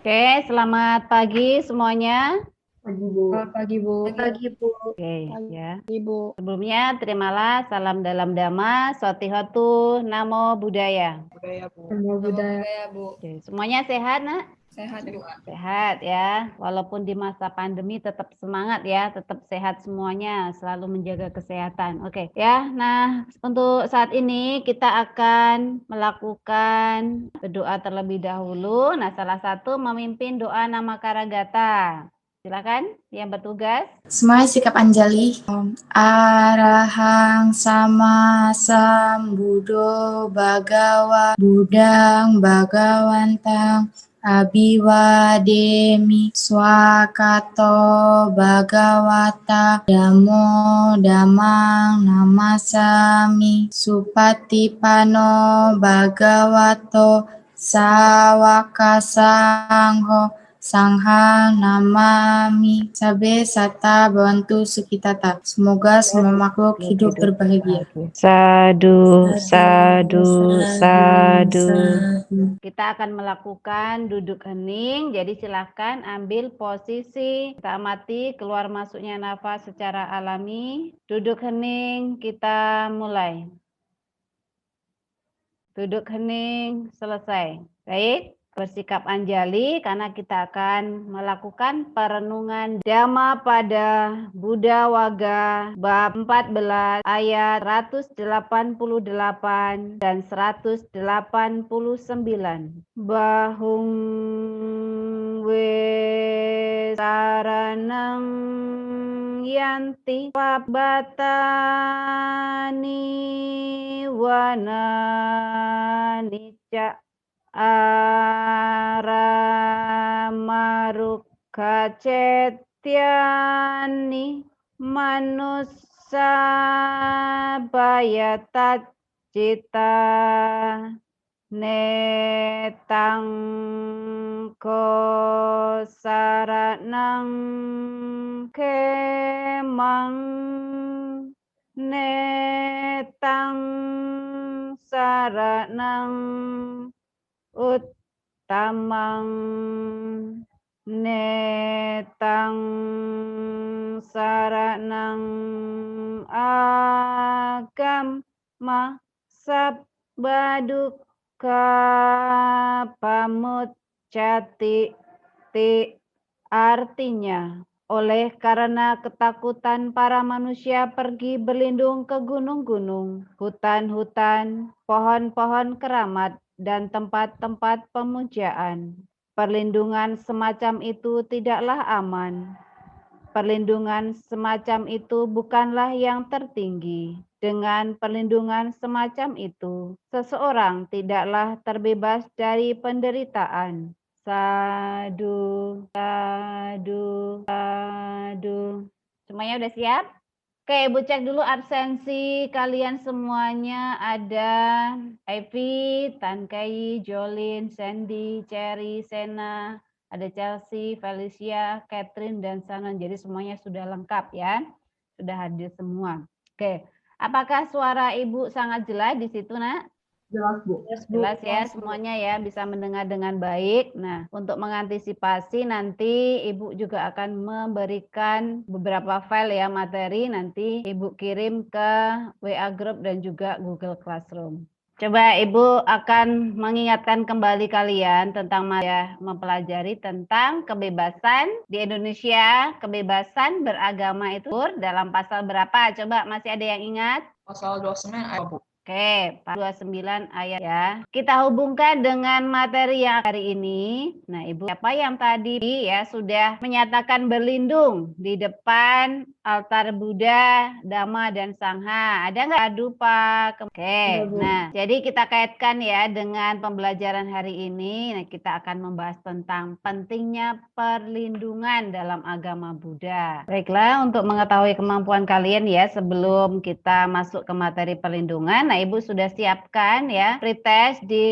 Oke, selamat pagi semuanya. Pagi, Bu. Selamat pagi, Bu. Pagi, Bu. Oke, ya. Pagi, Bu. Sebelumnya terimalah salam dalam Dhamma, Sotihotu, Namo Buddhaya. Budaya, Bu. Namo Buddhaya. Bu. Oke, semuanya sehat, Nak? Sehat, Bu. Sehat ya. Walaupun di masa pandemi tetap semangat ya, tetap sehat semuanya, selalu menjaga kesehatan. Oke, ya. Nah, untuk saat ini kita akan melakukan berdoa terlebih dahulu. Nah, salah satu memimpin doa Namakaragata. Silakan yang bertugas. Semuanya sikap Anjali. Arahang sama sambuddho bhagawa buddhang bhagawantang Abiwademi swakato bhagawata dhammo dhammang namasami supatipano bhagavato sawaka sangho Sangha namami sabe sata bantu sukitata. Semoga semua makhluk hidup berbahagia. Sadu, sadu, sadu. Kita akan melakukan duduk hening. Jadi silahkan ambil posisi. Kita amati keluar masuknya nafas secara alami. Duduk hening, kita mulai. Duduk hening, selesai. Baik. Bersikap Anjali karena kita akan melakukan perenungan Dhamma pada Buddha Waga bab 14 ayat 188 dan 189. Bahung we saranang yanti pabatani wananica Aramaruka cetyani manusa bayatat cita netang ko saranang kemang netang saranang uttamang netang saranang agama sabbaduka pamuccati artinya oleh karena ketakutan para manusia pergi berlindung ke gunung-gunung, hutan-hutan, pohon-pohon keramat, dan tempat-tempat pemujaan. Perlindungan semacam itu tidaklah aman. Perlindungan semacam itu bukanlah yang tertinggi. Dengan perlindungan semacam itu, seseorang tidaklah terbebas dari penderitaan. Sadu, sadu, sadu. Semuanya udah siap? Oke, Ibu cek dulu absensi kalian semuanya. Ada Evi, Tankai, Jolin, Sandy, Cherry, Sena, ada Chelsea, Felicia, Catherine, dan Sanon. Jadi semuanya sudah lengkap ya. Sudah hadir semua. Oke, apakah suara Ibu sangat jelas di situ, Nak? Jelas, Bu. Jelas ya semuanya ya, bisa mendengar dengan baik. Nah, untuk mengantisipasi nanti Ibu juga akan memberikan beberapa file ya materi, nanti Ibu kirim ke WA Group dan juga Google Classroom. Coba Ibu akan mengingatkan kembali kalian tentang mempelajari tentang kebebasan di Indonesia. Kebebasan beragama itu dalam pasal berapa? Coba masih ada yang ingat? Pasal 29 ayat, Bu. Oke, 29 ayat ya. Kita hubungkan dengan materi yang hari ini. Nah, Ibu, siapa yang tadi ya sudah menyatakan berlindung di depan altar Buddha, Dhamma, dan Sangha? Ada nggak? Aduh, Pak. Oke, nah, jadi kita kaitkan ya dengan pembelajaran hari ini. Nah, kita akan membahas tentang pentingnya perlindungan dalam agama Buddha. Baiklah, untuk mengetahui kemampuan kalian ya, sebelum kita masuk ke materi perlindungan, nah Ibu sudah siapkan ya pretest di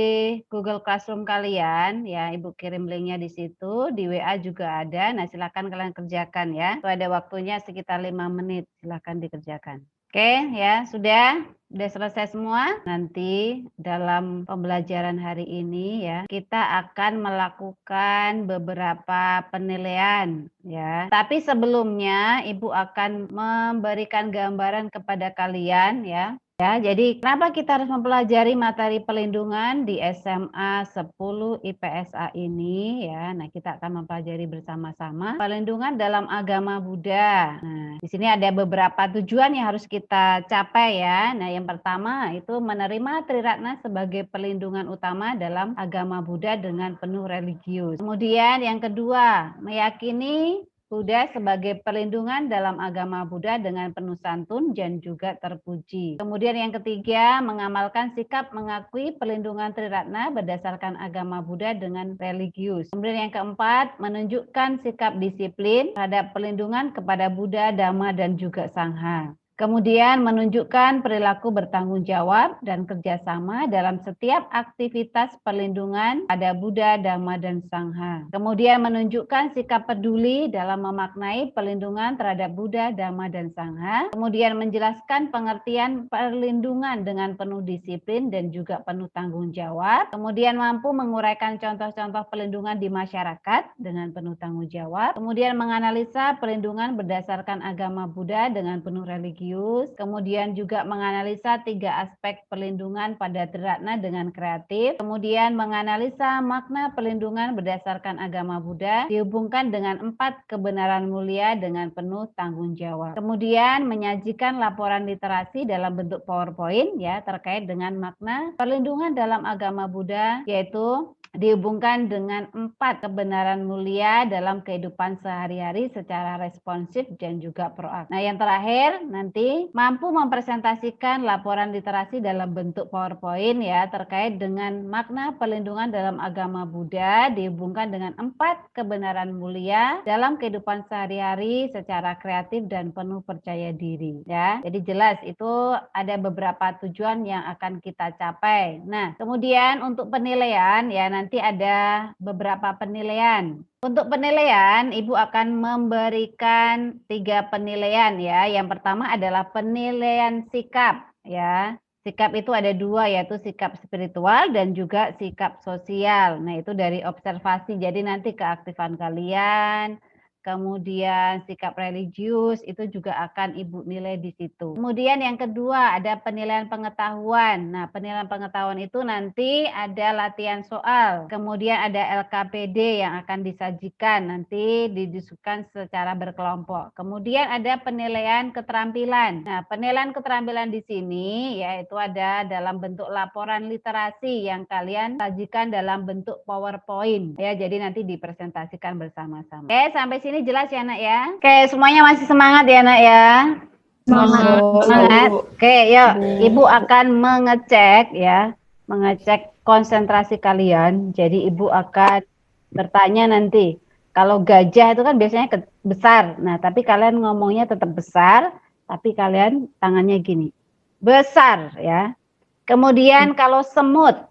Google Classroom kalian ya. Ibu kirim linknya di situ, di WA juga ada. Nah silakan kalian kerjakan ya. Itu ada waktunya sekitar 5 menit, silakan dikerjakan. Oke. Oke, ya, sudah selesai semua. Nanti dalam pembelajaran hari ini ya, kita akan melakukan beberapa penilaian ya. Tapi sebelumnya Ibu akan memberikan gambaran kepada kalian ya. Ya, jadi kenapa kita harus mempelajari materi pelindungan di SMA 10 IPSA ini ya. Nah, kita akan mempelajari bersama-sama pelindungan dalam agama Buddha. Nah, di sini ada beberapa tujuan yang harus kita capai ya. Nah, yang pertama itu menerima Triratna sebagai pelindungan utama dalam agama Buddha dengan penuh religius. Kemudian yang kedua, meyakini Buddha sebagai perlindungan dalam agama Buddha dengan penuh santun dan juga terpuji. Kemudian yang ketiga, mengamalkan sikap mengakui perlindungan Triratna berdasarkan agama Buddha dengan religius. Kemudian yang keempat, menunjukkan sikap disiplin terhadap perlindungan kepada Buddha, Dhamma, dan juga Sangha. Kemudian menunjukkan perilaku bertanggung jawab dan kerjasama dalam setiap aktivitas perlindungan pada Buddha, Dhamma, dan Sangha. Kemudian menunjukkan sikap peduli dalam memaknai perlindungan terhadap Buddha, Dhamma, dan Sangha. Kemudian menjelaskan pengertian perlindungan dengan penuh disiplin dan juga penuh tanggung jawab. Kemudian mampu menguraikan contoh-contoh perlindungan di masyarakat dengan penuh tanggung jawab. Kemudian menganalisa perlindungan berdasarkan agama Buddha dengan penuh religius. Kemudian juga menganalisa 3 aspek perlindungan pada Triratna dengan kreatif. Kemudian menganalisa makna perlindungan berdasarkan agama Buddha dihubungkan dengan 4 kebenaran mulia dengan penuh tanggung jawab. Kemudian menyajikan laporan literasi dalam bentuk PowerPoint ya terkait dengan makna perlindungan dalam agama Buddha, yaitu dihubungkan dengan 4 kebenaran mulia dalam kehidupan sehari-hari secara responsif dan juga proaktif. Nah, yang terakhir nanti mampu mempresentasikan laporan literasi dalam bentuk PowerPoint ya terkait dengan makna perlindungan dalam agama Buddha dihubungkan dengan 4 kebenaran mulia dalam kehidupan sehari-hari secara kreatif dan penuh percaya diri ya. Jadi jelas itu ada beberapa tujuan yang akan kita capai. Nah, kemudian untuk penilaian ya nanti ada beberapa penilaian. Untuk penilaian, Ibu akan memberikan 3 penilaian ya. Yang pertama adalah penilaian sikap ya. Sikap itu ada 2 yaitu sikap spiritual dan juga sikap sosial. Nah, itu dari observasi. Jadi nanti keaktifan kalian, kemudian sikap religius itu juga akan Ibu nilai di situ. Kemudian yang kedua ada penilaian pengetahuan. Nah, penilaian pengetahuan itu nanti ada latihan soal. Kemudian ada LKPD yang akan disajikan nanti didiskusikan secara berkelompok. Kemudian ada penilaian keterampilan. Nah, penilaian keterampilan di sini yaitu ada dalam bentuk laporan literasi yang kalian sajikan dalam bentuk PowerPoint. Ya, jadi nanti dipresentasikan bersama-sama. Oke, sampai sini jelas ya nak ya. Oke, semuanya masih semangat ya nak ya. Semangat. Oke, yuk Ibu akan mengecek ya, mengecek konsentrasi kalian. Jadi Ibu akan bertanya nanti. Kalau gajah itu kan biasanya besar. Nah, tapi kalian ngomongnya tetap besar, tapi kalian tangannya gini. Besar ya. Kemudian kalau semut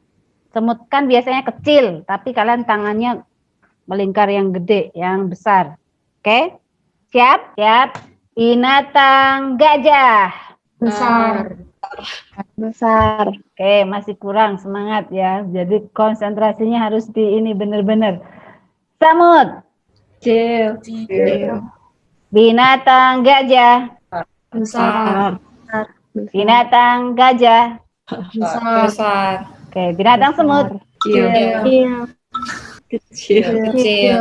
kan biasanya kecil, tapi kalian tangannya melingkar yang gede, yang besar. Oke, siap? Siap. Binatang gajah. Besar. Besar. Oke, masih kurang semangat ya. Jadi konsentrasinya harus di ini benar-benar. Semut. Kecil. Binatang gajah. Besar. Binatang gajah. Besar. Oke, binatang semut. Kecil. Kecil.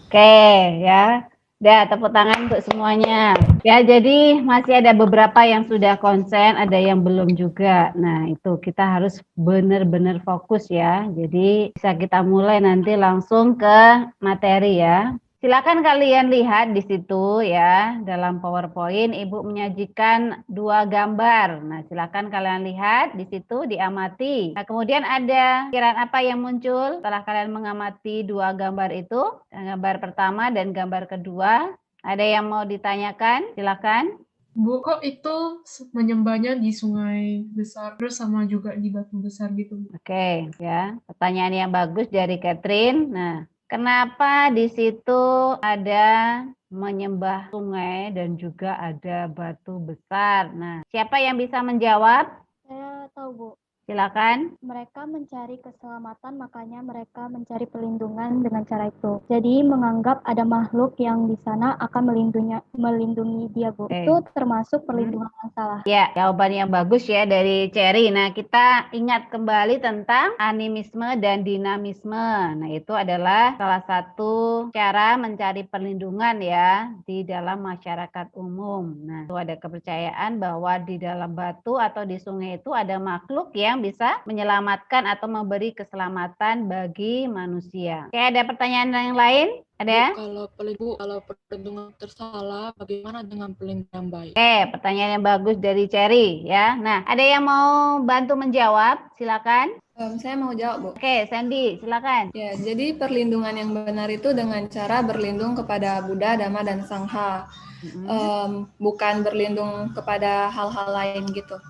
Oke, ya. Udah, tepuk tangan untuk semuanya. Ya, jadi masih ada beberapa yang sudah konsen, ada yang belum juga. Nah, itu kita harus benar-benar fokus ya. Jadi bisa kita mulai nanti langsung ke materi ya. Silakan kalian lihat di situ ya, dalam PowerPoint Ibu menyajikan 2 gambar. Nah, silakan kalian lihat di situ, diamati. Nah, kemudian ada pikiran apa yang muncul setelah kalian mengamati 2 gambar itu? Gambar pertama dan gambar kedua. Ada yang mau ditanyakan? Silakan. Bu, kok itu menyembahnya di sungai besar, terus sama juga di batu besar gitu? Oke, ya. Pertanyaan yang bagus dari Catherine. Nah, Kenapa di situ ada menyembah sungai dan juga ada batu besar? Nah, siapa yang bisa menjawab? Saya tahu, Bu. Silakan. Mereka mencari keselamatan, makanya mereka mencari perlindungan dengan cara itu. Jadi menganggap ada makhluk yang di sana akan melindungi dia, Bu. Oke. Itu termasuk perlindungan yang salah. Ya, jawaban yang bagus ya dari Cherry. Nah, kita ingat kembali tentang animisme dan dinamisme. Nah, itu adalah salah satu cara mencari perlindungan ya di dalam masyarakat umum. Nah, itu ada kepercayaan bahwa di dalam batu atau di sungai itu ada makhluk yang bisa menyelamatkan atau memberi keselamatan bagi manusia. Oke, ada pertanyaan yang lain? Ada? Kalau perlindungan tersalah, bagaimana dengan perlindungan yang baik? Oke, pertanyaan yang bagus dari Cherry ya. Nah, ada yang mau bantu menjawab? Silakan. Saya mau jawab, Bu. Oke, Sandy, silakan. Ya, jadi perlindungan yang benar itu dengan cara berlindung kepada Buddha, Dhamma, dan Sangha. Bukan berlindung kepada hal-hal lain gitu.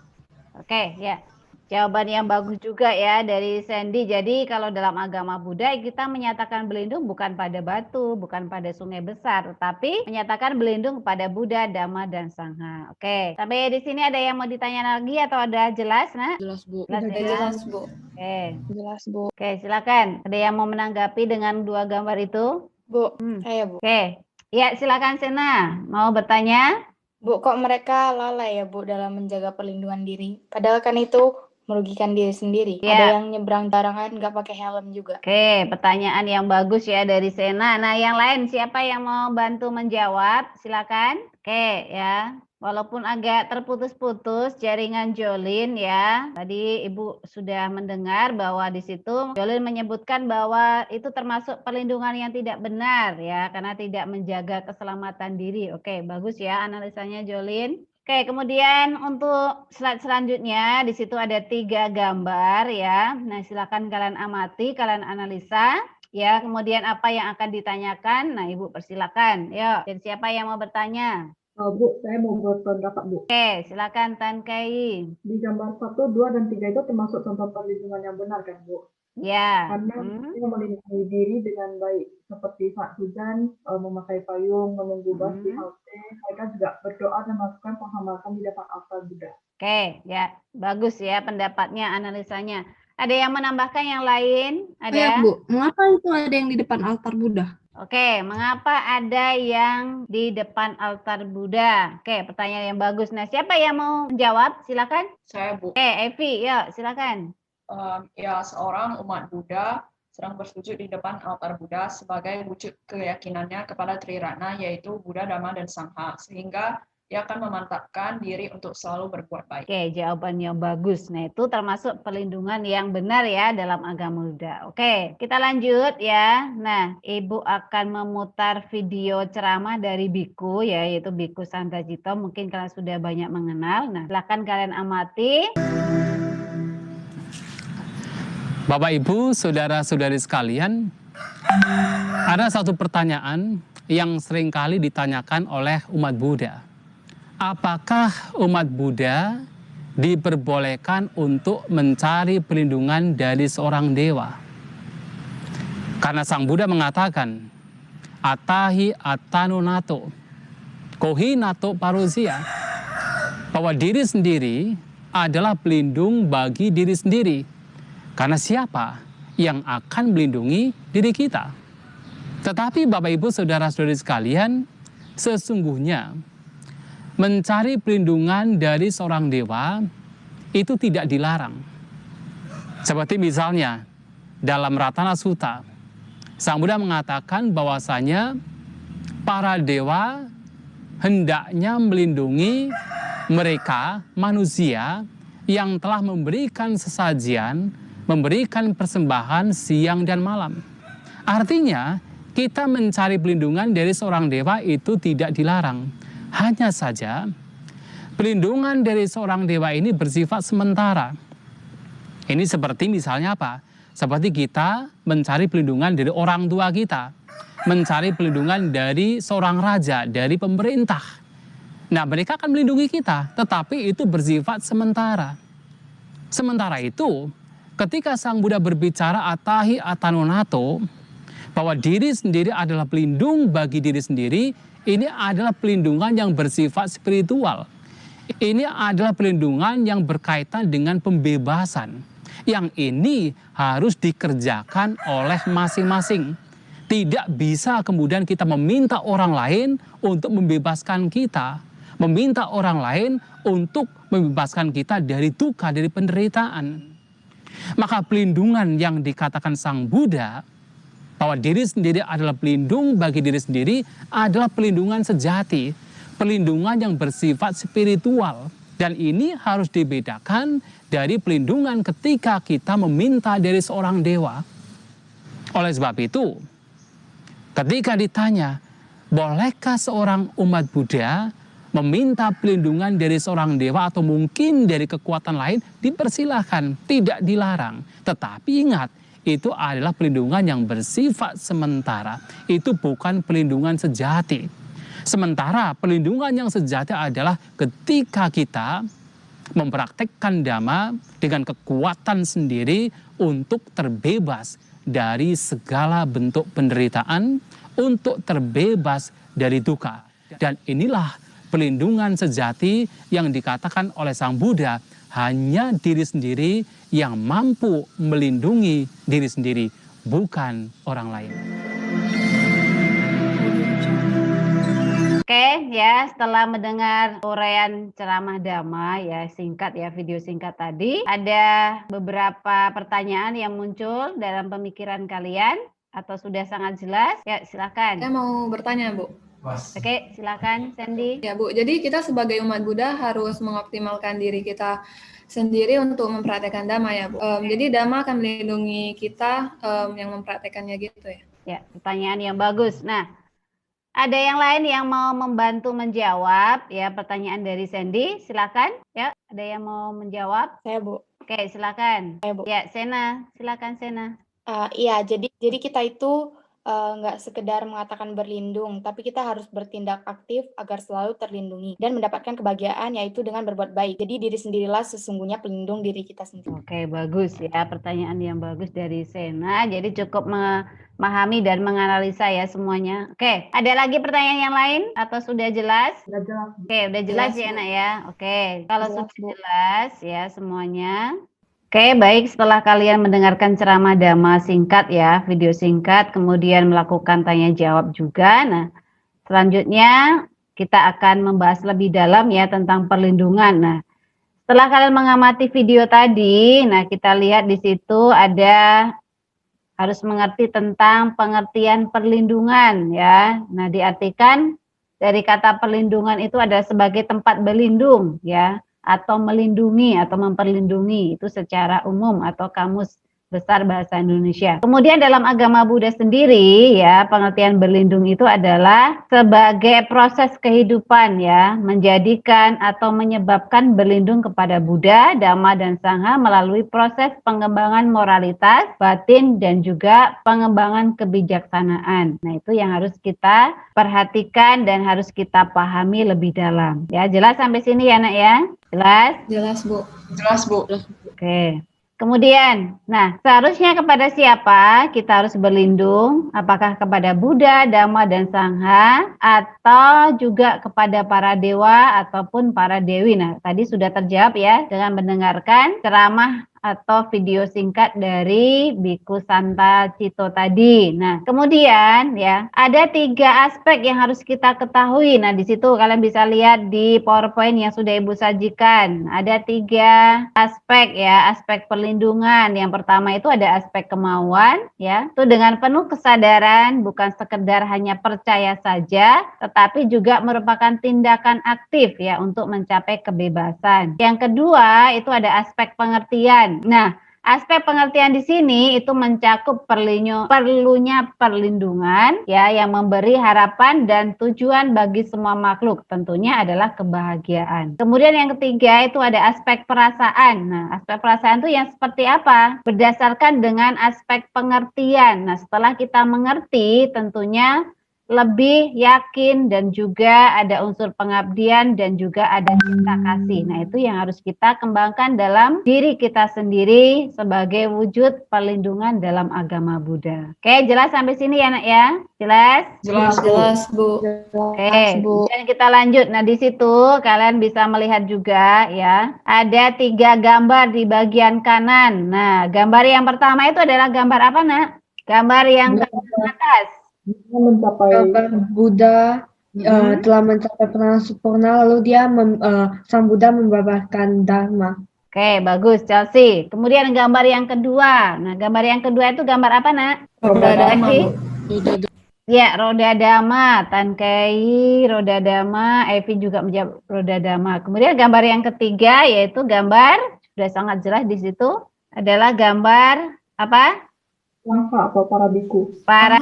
Oke, ya. Jawaban yang bagus juga ya dari Sandy. Jadi kalau dalam agama Buddha kita menyatakan berlindung bukan pada batu, bukan pada sungai besar, tetapi menyatakan berlindung kepada Buddha, Dhamma, dan Sangha. Oke, sampai di sini ada yang mau ditanya lagi atau ada jelas, Nak? Jelas, Bu. Jelas, ya? Jelas, Bu. Oke. Jelas, Bu. Oke, silakan. Ada yang mau menanggapi dengan dua gambar itu? Bu, saya, Bu. Oke. Ya, silakan Sena. Mau bertanya? Bu, kok mereka lalai ya, Bu, dalam menjaga perlindungan diri? Padahal kan itu merugikan diri sendiri. Ya. Ada yang nyebrang barangan nggak pakai helm juga. Oke, pertanyaan yang bagus ya dari Sena. Nah, yang lain siapa yang mau bantu menjawab? Silakan. Oke, ya. Walaupun agak terputus-putus jaringan Jolin ya. Tadi Ibu sudah mendengar bahwa di situ Jolin menyebutkan bahwa itu termasuk perlindungan yang tidak benar ya, karena tidak menjaga keselamatan diri. Oke, bagus ya analisanya Jolin. Oke, kemudian untuk slide selanjutnya di situ ada 3 gambar ya. Nah, silakan kalian amati, kalian analisa ya. Kemudian apa yang akan ditanyakan? Nah, Ibu persilakan. Yuk, dan siapa yang mau bertanya? Bu, saya mau berpendapat, Bu. Oke, silakan Tan Kai. Di gambar 1, 2, dan 3 itu termasuk contoh perlindungan yang benar kan, Bu? Ya. Karena dia melindungi diri dengan baik, seperti saat hujan, memakai payung, menunggu bus di halte, mereka juga berdoa dan melakukan penghormatan di depan altar Buddha. Oke, ya bagus ya pendapatnya, analisanya. Ada yang menambahkan yang lain? Ada? Ya, Bu. Mengapa itu ada yang di depan altar Buddha? Oke, mengapa ada yang di depan altar Buddha? Oke, pertanyaan yang bagus. Nah, siapa yang mau menjawab? Silakan. Saya, Bu. Oke, Evi, ya silakan. Ya, seorang umat Buddha sedang bersujud di depan altar Buddha sebagai wujud keyakinannya kepada Triratna, yaitu Buddha, Dhamma, dan Sangha, sehingga dia akan memantapkan diri untuk selalu berbuat baik. Oke, jawaban yang bagus. Nah, itu termasuk perlindungan yang benar ya dalam agama Buddha. Oke, kita lanjut ya. Nah, Ibu akan memutar video ceramah dari Biku ya, yaitu Biku Santajito. Mungkin kalian sudah banyak mengenal. Nah, silakan kalian amati. Bapak, Ibu, saudara-saudari sekalian, ada satu pertanyaan yang seringkali ditanyakan oleh umat Buddha. Apakah umat Buddha diperbolehkan untuk mencari perlindungan dari seorang dewa? Karena Sang Buddha mengatakan, Atahi atano nato, kohi nato parusia, bahwa diri sendiri adalah pelindung bagi diri sendiri. Karena siapa yang akan melindungi diri kita? Tetapi Bapak, Ibu, saudara-saudari sekalian, sesungguhnya mencari perlindungan dari seorang dewa itu tidak dilarang. Seperti misalnya dalam Ratana Sutta, Sang Buddha mengatakan bahwasanya para dewa hendaknya melindungi mereka, manusia, yang telah memberikan sesajian, memberikan persembahan siang dan malam. Artinya, kita mencari perlindungan dari seorang dewa itu tidak dilarang. Hanya saja, perlindungan dari seorang dewa ini bersifat sementara. Ini seperti misalnya apa? Seperti kita mencari perlindungan dari orang tua kita, mencari perlindungan dari seorang raja, dari pemerintah. Nah, mereka akan melindungi kita, tetapi itu bersifat sementara. Sementara itu, ketika Sang Buddha berbicara Atahi atano nato, bahwa diri sendiri adalah pelindung bagi diri sendiri, ini adalah pelindungan yang bersifat spiritual. Ini adalah pelindungan yang berkaitan dengan pembebasan. Yang ini harus dikerjakan oleh masing-masing. Tidak bisa kemudian kita meminta orang lain untuk membebaskan kita. Meminta orang lain untuk membebaskan kita dari duka, dari penderitaan. Maka pelindungan yang dikatakan Sang Buddha, bahwa diri sendiri adalah pelindung bagi diri sendiri, adalah pelindungan sejati. Pelindungan yang bersifat spiritual. Dan ini harus dibedakan dari pelindungan ketika kita meminta dari seorang dewa. Oleh sebab itu, ketika ditanya, bolehkah seorang umat Buddha meminta pelindungan dari seorang dewa atau mungkin dari kekuatan lain, dipersilahkan, tidak dilarang. Tetapi ingat, itu adalah pelindungan yang bersifat sementara. Itu bukan pelindungan sejati. Sementara pelindungan yang sejati adalah ketika kita mempraktekkan dhamma dengan kekuatan sendiri untuk terbebas dari segala bentuk penderitaan, untuk terbebas dari duka. Dan inilah pelindungan sejati yang dikatakan oleh Sang Buddha, hanya diri sendiri yang mampu melindungi diri sendiri, bukan orang lain. Oke ya, setelah mendengar uraian ceramah Dhamma ya, singkat ya, video singkat tadi, ada beberapa pertanyaan yang muncul dalam pemikiran kalian atau sudah sangat jelas? Ya, silakan. Saya mau bertanya, Bu. Oke, silakan Sandy. Ya, Bu. Jadi kita sebagai umat Buddha harus mengoptimalkan diri kita sendiri untuk mempraktekkan Dhamma ya, Bu. Jadi Dhamma akan melindungi kita yang mempraktekannya gitu ya. Ya, pertanyaan yang bagus. Nah, ada yang lain yang mau membantu menjawab ya pertanyaan dari Sandy? Silakan. Ya, ada yang mau menjawab? Saya, Bu. Oke, silakan. Saya, Bu. Ya, Sena. Silakan Sena. Iya, jadi kita itu nggak sekedar mengatakan berlindung, tapi kita harus bertindak aktif agar selalu terlindungi dan mendapatkan kebahagiaan, yaitu dengan berbuat baik. Jadi diri sendirilah sesungguhnya pelindung diri kita sendiri. Oke, bagus ya, pertanyaan yang bagus dari Sena. Jadi cukup memahami dan menganalisa ya semuanya. Oke, ada lagi pertanyaan yang lain atau sudah jelas? Sudah jelas. Oke, udah jelas ya nak ya. Oke, kalau Jelas, sudah Bu. jelas ya semuanya. Oke, baik, setelah kalian mendengarkan ceramah Dhamma singkat ya, video singkat, kemudian melakukan tanya jawab juga. Nah, selanjutnya kita akan membahas lebih dalam ya tentang perlindungan. Nah, setelah kalian mengamati video tadi, nah kita lihat di situ ada harus mengerti tentang pengertian perlindungan ya. Nah, diartikan dari kata perlindungan itu adalah sebagai tempat berlindung ya, atau melindungi atau memperlindungi, itu secara umum atau kamus besar bahasa Indonesia. Kemudian dalam agama Buddha sendiri ya, pengertian berlindung itu adalah sebagai proses kehidupan ya, menjadikan atau menyebabkan berlindung kepada Buddha, Dhamma dan Sangha melalui proses pengembangan moralitas, batin dan juga pengembangan kebijaksanaan. Nah, itu yang harus kita perhatikan dan harus kita pahami lebih dalam. Ya, jelas sampai sini ya, Nak ya? Jelas? Jelas, Bu. Jelas, Bu. Oke. Kemudian, nah seharusnya kepada siapa kita harus berlindung? Apakah kepada Buddha, Dhamma, dan Sangha, atau juga kepada para dewa ataupun para dewi? Nah, tadi sudah terjawab ya dengan mendengarkan ceramah atau video singkat dari Biku Santa Cito tadi. Nah, kemudian ya ada 3 aspek yang harus kita ketahui. Nah, di situ kalian bisa lihat di PowerPoint yang sudah Ibu sajikan. Ada 3 aspek ya, aspek perlindungan. Yang pertama itu ada aspek kemauan ya. Itu dengan penuh kesadaran, bukan sekedar hanya percaya saja, tetapi juga merupakan tindakan aktif ya untuk mencapai kebebasan. Yang kedua itu ada aspek pengertian. Nah, aspek pengertian di sini itu mencakup perlunya perlindungan ya, yang memberi harapan dan tujuan bagi semua makhluk, tentunya adalah kebahagiaan. Kemudian yang ketiga itu ada aspek perasaan. Nah, aspek perasaan itu yang seperti apa? Berdasarkan dengan aspek pengertian. Nah, setelah kita mengerti, tentunya lebih yakin dan juga ada unsur pengabdian dan juga ada cinta kasih. Nah, itu yang harus kita kembangkan dalam diri kita sendiri sebagai wujud perlindungan dalam agama Buddha. Oke, jelas sampai sini ya, Nak ya? Jelas? Jelas, Bu. Oke, kemudian kita lanjut. Nah, di situ kalian bisa melihat juga ya, ada 3 gambar di bagian kanan. Nah, gambar yang pertama itu adalah gambar apa, Nak? Gambar yang ke atas. mencapai Buddha telah mencapai pernah sempurna, lalu dia sang Buddha membabarkan Dharma. Oke, bagus Chelsea. Kemudian gambar yang kedua. Nah, gambar yang kedua itu gambar apa, Nak? Roda Dhamma, Bu. Ya, roda dhamma, Tan Kei, roda dhamma, Evi juga menjawab roda dhamma. Kemudian gambar yang ketiga yaitu gambar, sudah sangat jelas di situ, adalah gambar apa? Sangha atau para biku. Para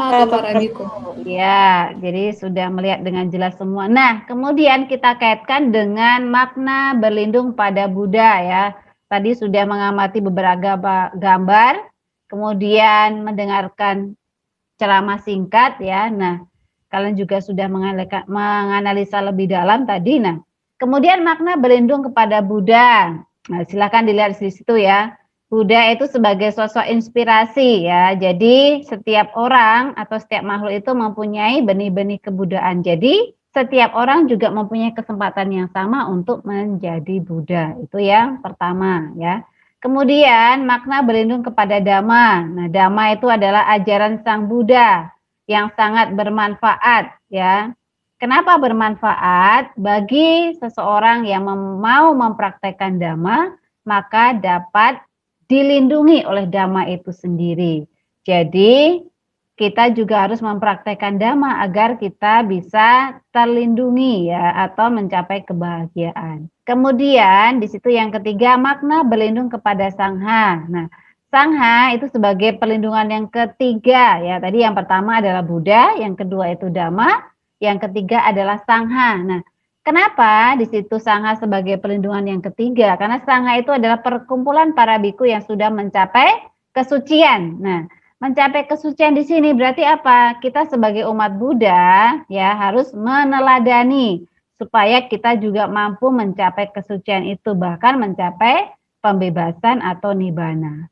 biku. Ya, jadi sudah melihat dengan jelas semua. Nah, kemudian kita kaitkan dengan makna berlindung pada Buddha ya. Tadi sudah mengamati beberapa gambar, kemudian mendengarkan ceramah singkat ya. Nah, kalian juga sudah menganalisa lebih dalam tadi. Nah, kemudian makna berlindung kepada Buddha. Nah, silakan dilihat di situ ya. Buddha itu sebagai sosok inspirasi ya. Jadi setiap orang atau setiap makhluk itu mempunyai benih-benih kebudayaan. Jadi setiap orang juga mempunyai kesempatan yang sama untuk menjadi Buddha. Itu yang pertama ya. Kemudian makna berlindung kepada Dhamma. Nah, Dhamma itu adalah ajaran Sang Buddha yang sangat bermanfaat ya. Kenapa bermanfaat? Bagi seseorang yang mau mempraktekkan Dhamma, maka dapat dilindungi oleh Dhamma itu sendiri. Jadi kita juga harus mempraktekkan Dhamma agar kita bisa terlindungi ya atau mencapai kebahagiaan. Kemudian di situ yang ketiga makna berlindung kepada Sangha. Nah, Sangha itu sebagai perlindungan yang ketiga ya. Tadi yang pertama adalah Buddha, yang kedua itu Dhamma, yang ketiga adalah Sangha. Nah, kenapa di situ Sangha sebagai perlindungan yang ketiga? Karena Sangha itu adalah perkumpulan para biku yang sudah mencapai kesucian. Nah, mencapai kesucian di sini berarti apa? Kita sebagai umat Buddha ya harus meneladani supaya kita juga mampu mencapai kesucian itu, bahkan mencapai pembebasan atau nibbana.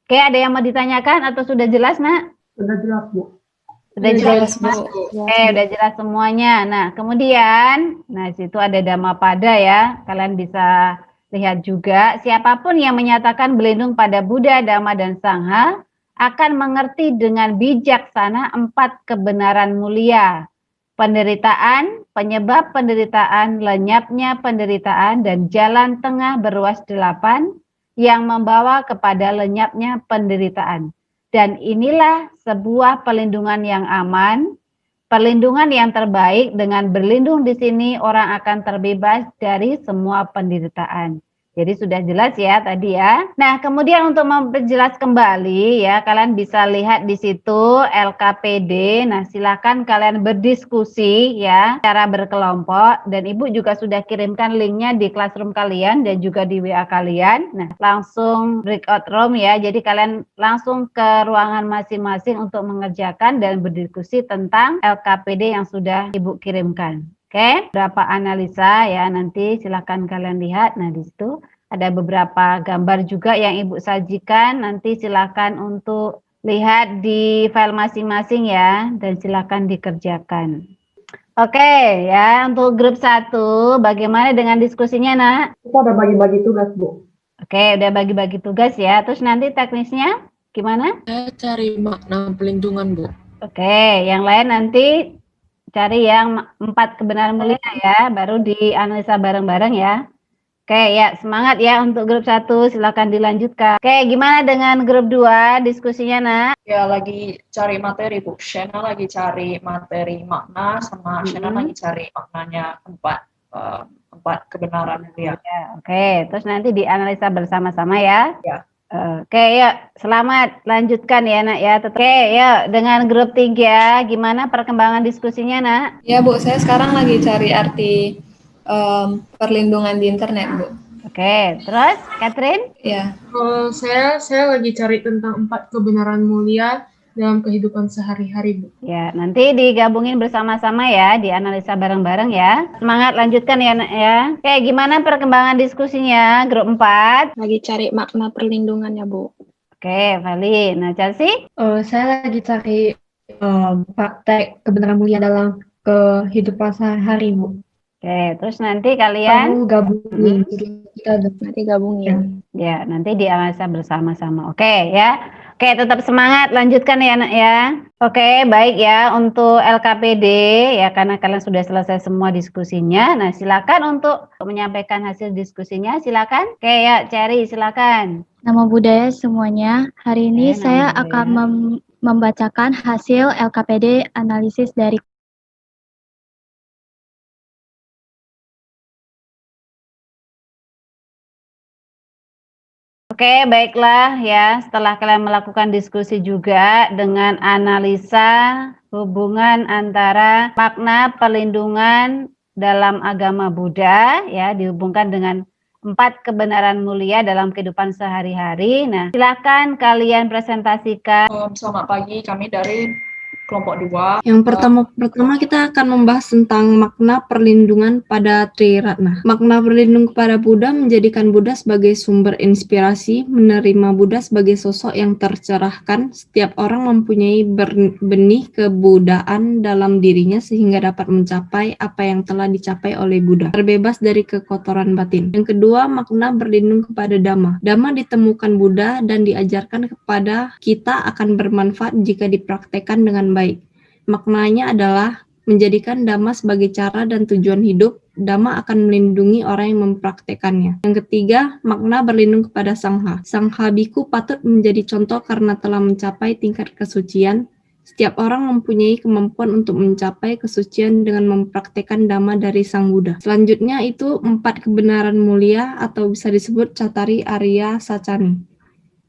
Oke, ada yang mau ditanyakan atau sudah jelas, Nak? Sudah jelas, Bu. Sudah jelas, Bu. Oke, udah jelas semuanya. Nah, kemudian, nah situ ada Dhammapada ya. Kalian bisa lihat juga, siapapun yang menyatakan berlindung pada Buddha, Dhamma, dan Sangha akan mengerti dengan bijaksana 4 kebenaran mulia. Penderitaan, penyebab penderitaan, lenyapnya penderitaan, dan jalan tengah beruas 8 yang membawa kepada lenyapnya penderitaan. Dan inilah sebuah perlindungan yang aman, perlindungan yang terbaik. Dengan berlindung di sini orang akan terbebas dari semua penderitaan. Jadi sudah jelas ya tadi ya. Nah, kemudian untuk memperjelas kembali ya, kalian bisa lihat di situ LKPD. Nah, silakan kalian berdiskusi ya, cara berkelompok. Dan Ibu juga sudah kirimkan linknya di classroom kalian dan juga di WA kalian. Nah, langsung breakout room ya. Jadi kalian langsung ke ruangan masing-masing untuk mengerjakan dan berdiskusi tentang LKPD yang sudah Ibu kirimkan. Oke, berapa analisa ya, nanti silakan kalian lihat. Nah, di situ ada beberapa gambar juga yang Ibu sajikan. Nanti silakan untuk lihat di file masing-masing ya, dan silakan dikerjakan. Oke, ya, untuk grup 1, bagaimana dengan diskusinya, Nak? Kita udah bagi-bagi tugas, Bu. Oke, udah bagi-bagi tugas ya. Terus nanti teknisnya gimana? Saya cari makna pelindungan, Bu. Oke, yang lain nanti cari yang 4 kebenaran mulia ya, baru dianalisa bareng-bareng ya. Oke ya, semangat ya untuk grup 1, silakan dilanjutkan. Oke, gimana dengan grup 2 diskusinya, Nak? Ya, lagi cari materi, Bu. Shena lagi cari materi makna, sama Shena lagi cari maknanya 4 kebenaran mulia. Ya, oke, terus nanti dianalisa bersama-sama ya. Ya. Oke, yuk, selamat lanjutkan ya, Nak ya. Oke, yuk, dengan grup 3, gimana perkembangan diskusinya, Nak? Ya, Bu, saya sekarang lagi cari arti perlindungan di internet, Bu. Oke, terus Catherine? Ya. Kalau saya lagi cari tentang 4 kebenaran mulia dalam kehidupan sehari-hari, Bu. Ya, nanti digabungin bersama-sama ya, dianalisa bareng-bareng ya. Semangat, lanjutkan ya, Nak ya. Oke, gimana perkembangan diskusinya grup 4? Lagi cari makna perlindungannya, Bu. Oke, Vali. Nah, Chelsea? Saya lagi cari praktek kebenaran mulia dalam kehidupan sehari-hari, Bu. Oke, terus nanti kalian Kamu gabungin. Kita Nanti gabungin. ya, nanti dianalisa bersama-sama. Oke ya. Oke, tetap semangat, lanjutkan ya, Nak ya. Oke, baik ya untuk LKPD ya, karena kalian sudah selesai semua diskusinya. Nah, silakan untuk menyampaikan hasil diskusinya, silakan. Oke ya, Cherry, silakan. Nama budaya semuanya. Hari ini Oke, saya nama akan budaya. membacakan hasil LKPD analisis dari Oke, baiklah ya. Setelah kalian melakukan diskusi juga dengan analisa hubungan antara makna perlindungan dalam agama Buddha ya, dihubungkan dengan 4 kebenaran mulia dalam kehidupan sehari-hari. Nah, silakan kalian presentasikan. Selamat pagi, kami dari kelompok 2. Yang pertama kita akan membahas tentang makna perlindungan pada Triratna. Makna berlindung kepada Buddha menjadikan Buddha sebagai sumber inspirasi, menerima Buddha sebagai sosok yang tercerahkan. Setiap orang mempunyai benih kebudaan dalam dirinya sehingga dapat mencapai apa yang telah dicapai oleh Buddha, terbebas dari kekotoran batin. Yang kedua, makna berlindung kepada Dhamma. Dhamma ditemukan Buddha dan diajarkan kepada kita akan bermanfaat jika dipraktekkan dengan baik. Maknanya adalah menjadikan Dhamma sebagai cara dan tujuan hidup. Dhamma akan melindungi orang yang mempraktekannya. Yang ketiga, makna berlindung kepada Sangha. Sangha biku patut menjadi contoh karena telah mencapai tingkat kesucian. Setiap orang mempunyai kemampuan untuk mencapai kesucian dengan mempraktekkan Dhamma dari Sang Buddha. Selanjutnya itu 4 kebenaran mulia atau bisa disebut Cattari Arya Sacani.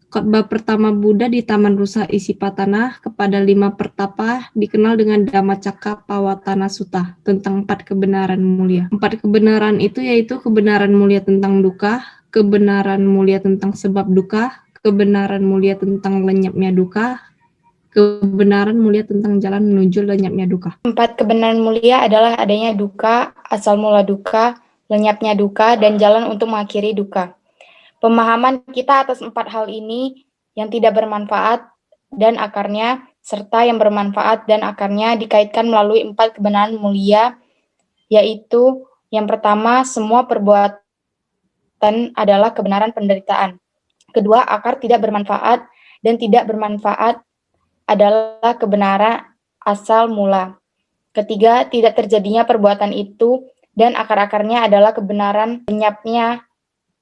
Khotbah pertama Buddha di Taman Rusa Isipatana kepada 5 pertapa dikenal dengan Dhammacakkappavattana Sutta tentang 4 kebenaran mulia. 4 kebenaran itu yaitu kebenaran mulia tentang duka, kebenaran mulia tentang sebab duka, kebenaran mulia tentang lenyapnya duka, kebenaran mulia tentang jalan menuju lenyapnya duka. 4 kebenaran mulia adalah adanya duka, asal mula duka, lenyapnya duka, dan jalan untuk mengakhiri duka. Pemahaman kita atas 4 hal ini yang tidak bermanfaat dan akarnya, serta yang bermanfaat dan akarnya dikaitkan melalui 4 kebenaran mulia, yaitu yang pertama, semua perbuatan adalah kebenaran penderitaan. Kedua, akar tidak bermanfaat dan tidak bermanfaat adalah kebenaran asal mula. Ketiga, tidak terjadinya perbuatan itu dan akar-akarnya adalah kebenaran lenyapnya.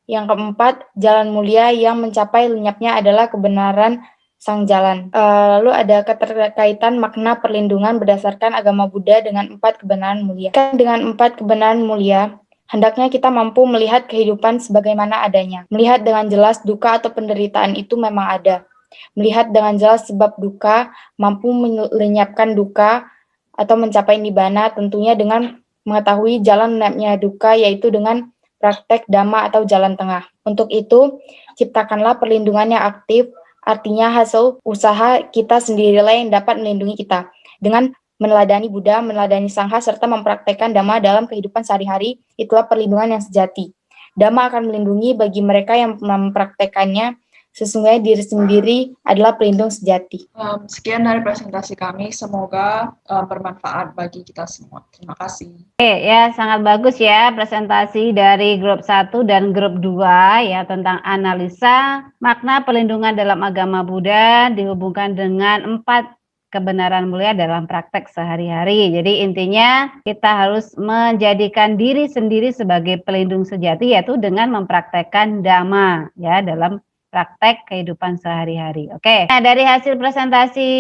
Yang keempat, jalan mulia yang mencapai lenyapnya adalah kebenaran sang jalan. Lalu ada keterkaitan makna perlindungan berdasarkan agama Buddha dengan 4 kebenaran mulia. Dengan 4 kebenaran mulia, hendaknya kita mampu melihat kehidupan sebagaimana adanya. Melihat dengan jelas duka atau penderitaan itu memang ada. Melihat dengan jelas sebab duka, mampu melenyapkan duka atau mencapai nibbana tentunya dengan mengetahui jalan lenyapnya duka, yaitu dengan praktek Dhamma atau jalan tengah. Untuk itu, ciptakanlah perlindungan yang aktif, artinya hasil usaha kita sendirilah yang dapat melindungi kita. Dengan meneladani Buddha, meneladani Sangha, serta mempraktekkan Dhamma dalam kehidupan sehari-hari, itulah perlindungan yang sejati. Dhamma akan melindungi bagi mereka yang mempraktekannya. Sesungguhnya diri sendiri adalah pelindung sejati. Sekian dari presentasi kami, semoga bermanfaat bagi kita semua. Terima kasih. Oke ya, sangat bagus ya presentasi dari grup 1 dan grup 2 ya tentang analisa makna perlindungan dalam agama Buddha dihubungkan dengan 4 kebenaran mulia dalam praktek sehari-hari. Jadi intinya kita harus menjadikan diri sendiri sebagai pelindung sejati, yaitu dengan mempraktekkan Dhamma ya dalam praktek kehidupan sehari-hari. Oke. Nah, dari hasil presentasi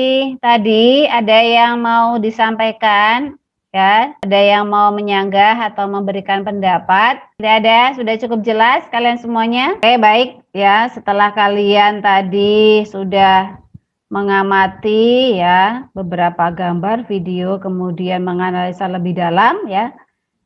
tadi ada yang mau disampaikan ya, ada yang mau menyanggah atau memberikan pendapat? Tidak ada, sudah cukup jelas kalian semuanya? Oke, baik ya. Setelah kalian tadi sudah mengamati ya beberapa gambar, video, kemudian menganalisa lebih dalam ya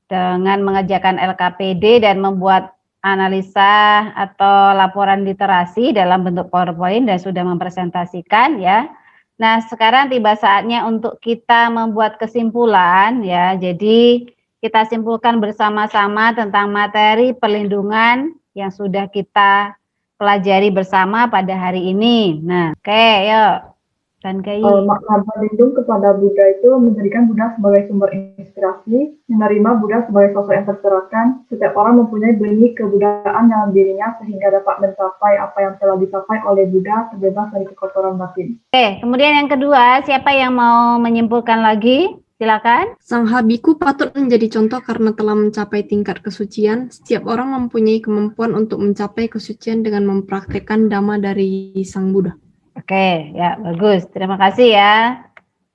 dengan mengerjakan LKPD dan membuat analisa atau laporan literasi dalam bentuk PowerPoint dan sudah mempresentasikan ya. Nah, sekarang tiba saatnya untuk kita membuat kesimpulan ya. Jadi kita simpulkan bersama-sama tentang materi perlindungan yang sudah kita pelajari bersama pada hari ini. Nah, oke, yuk. Dan makna berlindung kepada Buddha itu menjadikan Buddha sebagai sumber inspirasi, menerima Buddha sebagai sosok yang tercerahkan. Setiap orang mempunyai benih kebudayaan dalam dirinya sehingga dapat mencapai apa yang telah dicapai oleh Buddha, terbebas dari kekotoran batin. Oke, kemudian yang kedua, siapa yang mau menyimpulkan lagi? Silakan. Sangha biku patut menjadi contoh karena telah mencapai tingkat kesucian. Setiap orang mempunyai kemampuan untuk mencapai kesucian dengan mempraktekkan dhamma dari Sang Buddha. Oke, ya bagus. Terima kasih ya.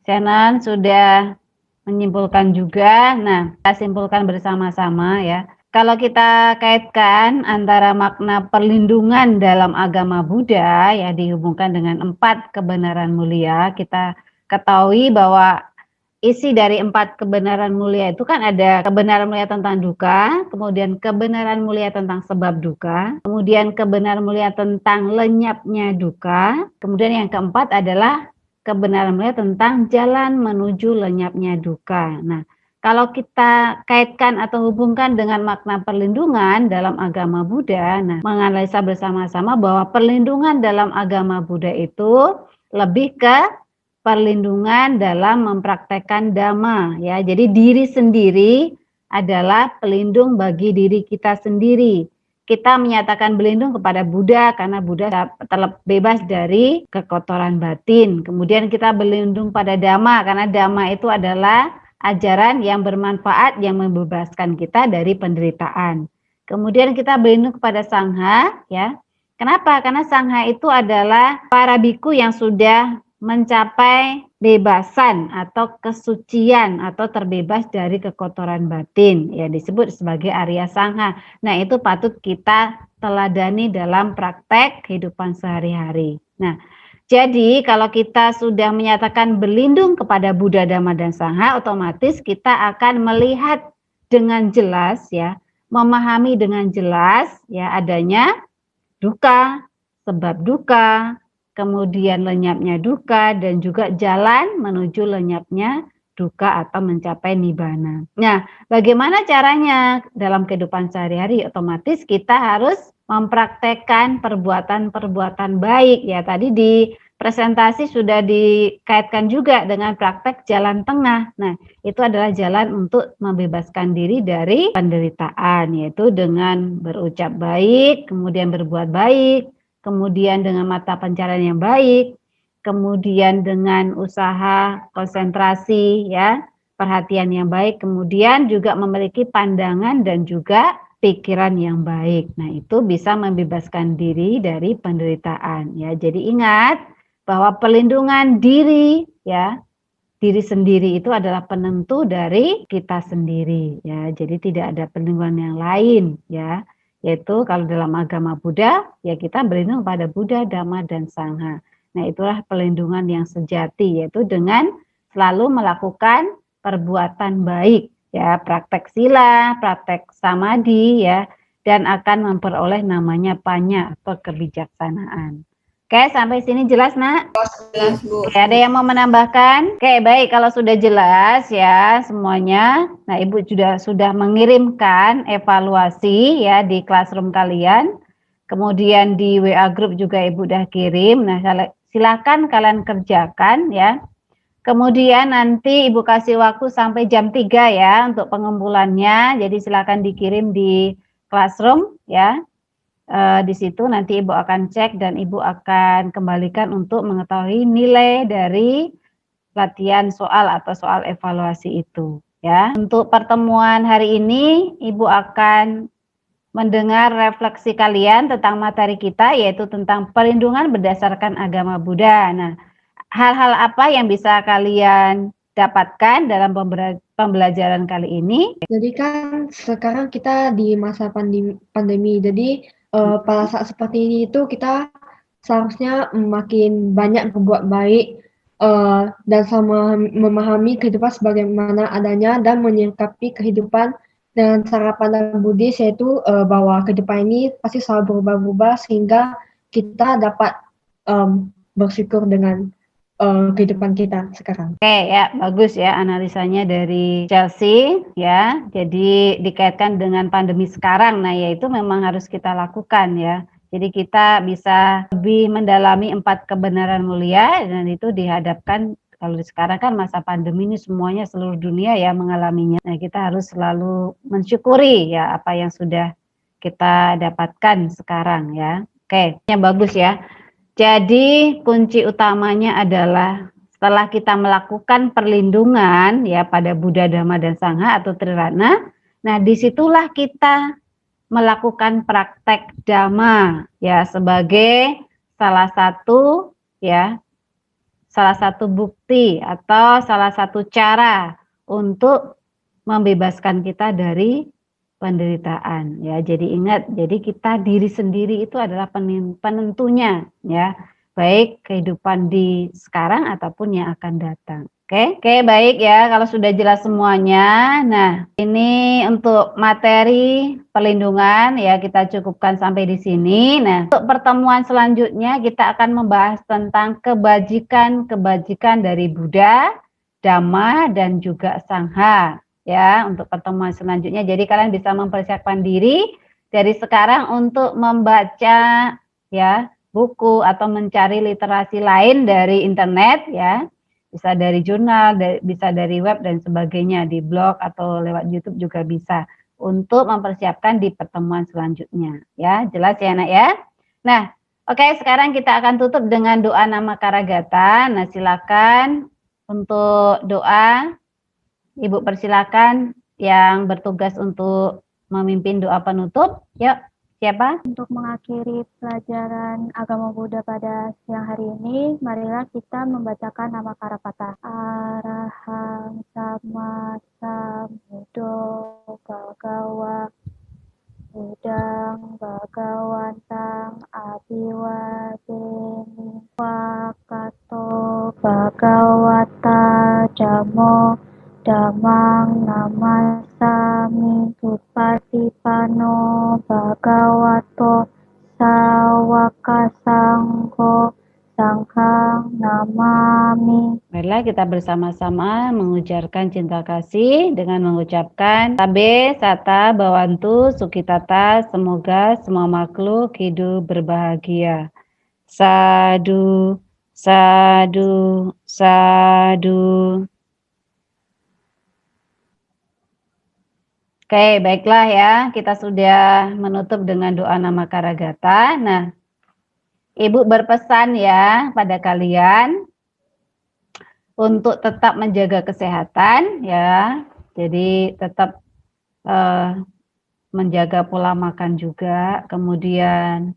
Shannon sudah menyimpulkan juga. Nah, kita simpulkan bersama-sama ya. Kalau kita kaitkan antara makna perlindungan dalam agama Buddha ya dihubungkan dengan 4 kebenaran mulia, kita ketahui bahwa isi dari 4 kebenaran mulia itu kan ada kebenaran mulia tentang duka, kemudian kebenaran mulia tentang sebab duka, kemudian kebenaran mulia tentang lenyapnya duka, kemudian yang keempat adalah kebenaran mulia tentang jalan menuju lenyapnya duka. Nah, kalau kita kaitkan atau hubungkan dengan makna perlindungan dalam agama Buddha, nah menganalisa bersama-sama bahwa perlindungan dalam agama Buddha itu lebih ke perlindungan dalam mempraktekkan dhamma ya. Jadi diri sendiri adalah pelindung bagi diri kita sendiri. Kita menyatakan berlindung kepada Buddha karena Buddha terbebas dari kekotoran batin. Kemudian kita berlindung pada dhamma karena dhamma itu adalah ajaran yang bermanfaat yang membebaskan kita dari penderitaan. Kemudian kita berlindung kepada sangha ya. Kenapa? Karena sangha itu adalah para biku yang sudah mencapai bebasan atau kesucian atau terbebas dari kekotoran batin ya disebut sebagai Arya Sangha. Nah, itu patut kita teladani dalam praktek kehidupan sehari-hari. Nah, jadi kalau kita sudah menyatakan berlindung kepada Buddha, Dhamma dan Sangha, otomatis kita akan melihat dengan jelas ya, memahami dengan jelas ya adanya duka, sebab duka, kemudian lenyapnya duka, dan juga jalan menuju lenyapnya duka atau mencapai nibbana. Nah, bagaimana caranya dalam kehidupan sehari-hari? Otomatis kita harus mempraktekkan perbuatan-perbuatan baik. Ya, tadi di presentasi sudah dikaitkan juga dengan praktek jalan tengah. Nah, itu adalah jalan untuk membebaskan diri dari penderitaan, yaitu dengan berucap baik, kemudian berbuat baik, kemudian dengan mata pencaharian yang baik, kemudian dengan usaha konsentrasi ya, perhatian yang baik, kemudian juga memiliki pandangan dan juga pikiran yang baik. Nah, itu bisa membebaskan diri dari penderitaan ya. Jadi ingat bahwa perlindungan diri ya, diri sendiri itu adalah penentu dari kita sendiri ya. Jadi tidak ada perlindungan yang lain ya. Yaitu kalau dalam agama Buddha, ya kita berlindung pada Buddha, Dhamma, dan Sangha. Nah, itulah perlindungan yang sejati, yaitu dengan selalu melakukan perbuatan baik, ya, praktek sila, praktek samadhi, ya, dan akan memperoleh namanya panya atau kebijaksanaan. Oke, sampai sini jelas, Nak? Jelas, Bu. Oke, ada yang mau menambahkan? Oke, baik. Kalau sudah jelas ya semuanya. Nah, Ibu sudah mengirimkan evaluasi ya di classroom kalian. Kemudian di WA group juga Ibu udah kirim. Nah, silakan kalian kerjakan ya. Kemudian nanti Ibu kasih waktu sampai jam 3 ya untuk pengumpulannya. Jadi silakan dikirim di classroom ya. Di situ nanti Ibu akan cek dan Ibu akan kembalikan untuk mengetahui nilai dari latihan soal atau soal evaluasi itu ya. Untuk pertemuan hari ini Ibu akan mendengar refleksi kalian tentang materi kita, yaitu tentang perlindungan berdasarkan agama Buddha. Nah, hal-hal apa yang bisa kalian dapatkan dalam pembelajaran kali ini? Jadi kan sekarang kita di masa pandemi, jadi pada saat seperti ini itu kita seharusnya makin banyak berbuat baik dan sama memahami kehidupan sebagaimana adanya dan menyikapi kehidupan dengan cara pandang Buddhis, yaitu bahwa kehidupan ini pasti selalu berubah-ubah sehingga kita dapat bersyukur dengan kehidupan kita sekarang. Oke ya, bagus ya analisanya dari Chelsea ya. Jadi dikaitkan dengan pandemi sekarang, nah yaitu memang harus kita lakukan ya. Jadi kita bisa lebih mendalami 4 kebenaran mulia dan itu dihadapkan kalau sekarang kan masa pandemi ini semuanya seluruh dunia ya mengalaminya. Nah kita harus selalu mensyukuri ya apa yang sudah kita dapatkan sekarang ya. Oke, yang bagus ya. Jadi kunci utamanya adalah setelah kita melakukan perlindungan ya pada Buddha, Dhamma, dan Sangha atau Triratna, nah disitulah kita melakukan praktek Dhamma ya sebagai salah satu bukti atau salah satu cara untuk membebaskan kita dari penderitaan ya. Jadi ingat, jadi kita diri sendiri itu adalah penentunya ya, baik kehidupan di sekarang ataupun yang akan datang. Oke, baik ya, kalau sudah jelas semuanya. Nah, ini untuk materi perlindungan ya, kita cukupkan sampai di sini. Nah, untuk pertemuan selanjutnya kita akan membahas tentang kebajikan dari Buddha, Dhamma, dan juga Sangha. Ya, untuk pertemuan selanjutnya. Jadi kalian bisa mempersiapkan diri dari sekarang untuk membaca ya buku atau mencari literasi lain dari internet ya. Bisa dari jurnal, bisa dari web dan sebagainya, di blog atau lewat YouTube juga bisa untuk mempersiapkan di pertemuan selanjutnya. Ya, jelas ya Nak ya. Nah, oke, sekarang kita akan tutup dengan doa nama Karagata. Nah, silakan untuk doa. Ibu persilakan yang bertugas untuk memimpin doa penutup. Yuk, siapa? Untuk mengakhiri pelajaran agama Buddha pada siang hari ini, marilah kita membacakan nama Karapata. Arahang Sama Sambuddho Bhagawa Budang Bhagawantang Abiwadeni Wakato Bhagawata Dhammo Dhammang namasami Supatipano Bhagavato Sawaka Sangho Sanghang namami. Marilah kita bersama-sama mengucapkan cinta kasih dengan mengucapkan Tabe Sata Bawantu Sukitata, semoga semua makhluk hidup berbahagia. Sadu, sadu, sadu. Oke, baiklah ya, kita sudah menutup dengan doa nama Karagata. Nah, Ibu berpesan ya pada kalian untuk tetap menjaga kesehatan ya. Jadi tetap menjaga pola makan juga, kemudian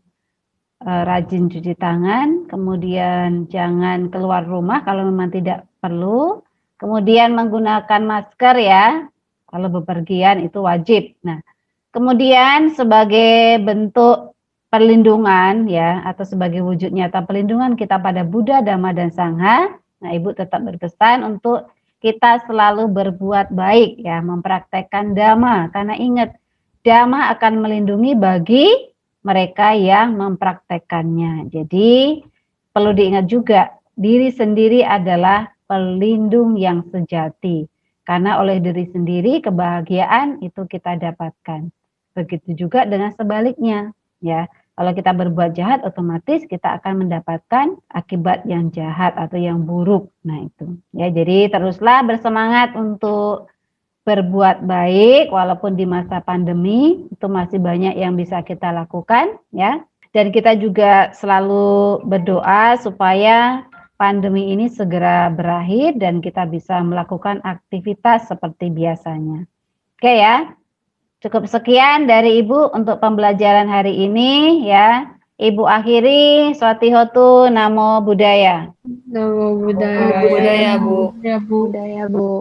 rajin cuci tangan, kemudian jangan keluar rumah kalau memang tidak perlu, kemudian menggunakan masker ya. Kalau bepergian itu wajib. Nah, kemudian sebagai bentuk perlindungan ya atau sebagai wujud nyata perlindungan kita pada Buddha, Dhamma, dan Sangha, nah Ibu tetap berpesan untuk kita selalu berbuat baik ya, mempraktekkan Dhamma, karena ingat Dhamma akan melindungi bagi mereka yang mempraktekannya. Jadi perlu diingat juga diri sendiri adalah pelindung yang sejati. Karena oleh diri sendiri kebahagiaan itu kita dapatkan. Begitu juga dengan sebaliknya, ya. Kalau kita berbuat jahat, otomatis kita akan mendapatkan akibat yang jahat atau yang buruk. Nah itu, ya. Jadi teruslah bersemangat untuk berbuat baik, walaupun di masa pandemi itu masih banyak yang bisa kita lakukan, ya. Dan kita juga selalu berdoa supaya pandemi ini segera berakhir dan kita bisa melakukan aktivitas seperti biasanya. Oke ya, cukup sekian dari Ibu untuk pembelajaran hari ini ya. Ibu akhiri, Swatihotu Namo Buddhaya. Namo Buddhaya. Budaya, Bu. Ya, Bu. Budaya, Bu.